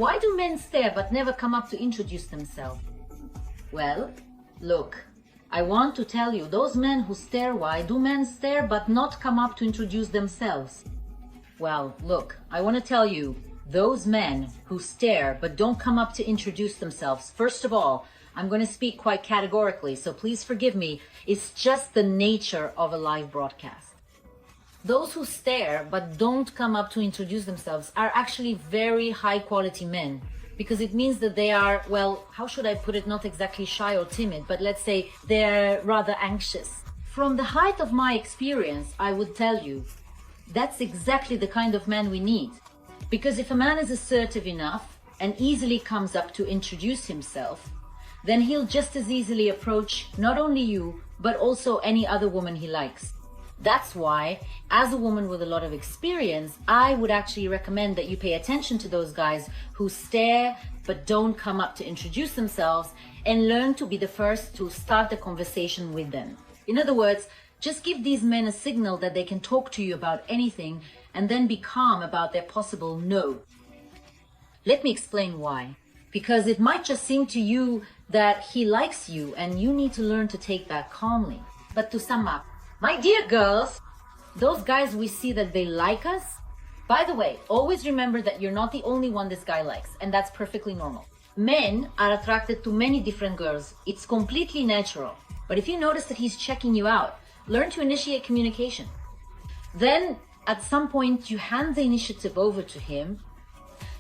Why do men stare but never come up to introduce themselves? Well, look, I want to tell you, those men who stare, why do men stare but not come up to introduce themselves? Well, look, I want to tell you, those men who stare but don't come up to introduce themselves, first of all, I'm going to speak quite categorically, so please forgive me, it's just the nature of a live broadcast. Those who stare but don't come up to introduce themselves are actually very high quality men, because it means that they are, well, how should I put it, not exactly shy or timid, but let's say they're rather anxious. From the height of my experience, I would tell you, that's exactly the kind of man we need. Because if a man is assertive enough and easily comes up to introduce himself, then he'll just as easily approach not only you, but also any other woman he likes. That's why, as a woman with a lot of experience, I would actually recommend that you pay attention to those guys who stare but don't come up to introduce themselves, and learn to be the first to start the conversation with them. In other words, just give these men a signal that they can talk to you about anything, and then be calm about their possible no. Let me explain why. Because it might just seem to you that he likes you, and you need to learn to take that calmly. But to sum up, my dear girls, those guys we see that they like us, by the way, always remember that you're not the only one this guy likes, and that's perfectly normal. Men are attracted to many different girls. It's completely natural. But if you notice that he's checking you out, learn to initiate communication. Then, at some point, you hand the initiative over to him.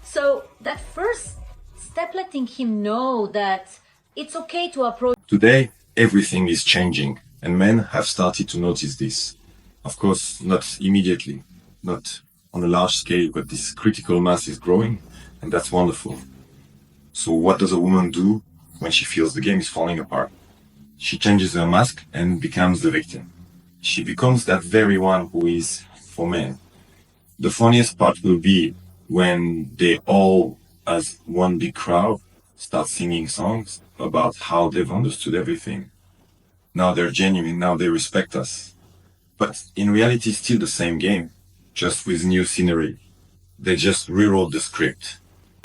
So that first step, letting him know that it's okay to approach. Today, everything is changing, and men have started to notice this. Of course, not immediately, not on a large scale, but this critical mass is growing, and that's wonderful. So what does a woman do when she feels the game is falling apart? She changes her mask and becomes the victim. She becomes that very one who is for men. The funniest part will be when they all, as one big crowd, start singing songs about how they've understood everything. Now they're genuine, now they respect us. But in reality, it's still the same game, just with new scenery. They just rewrote the script.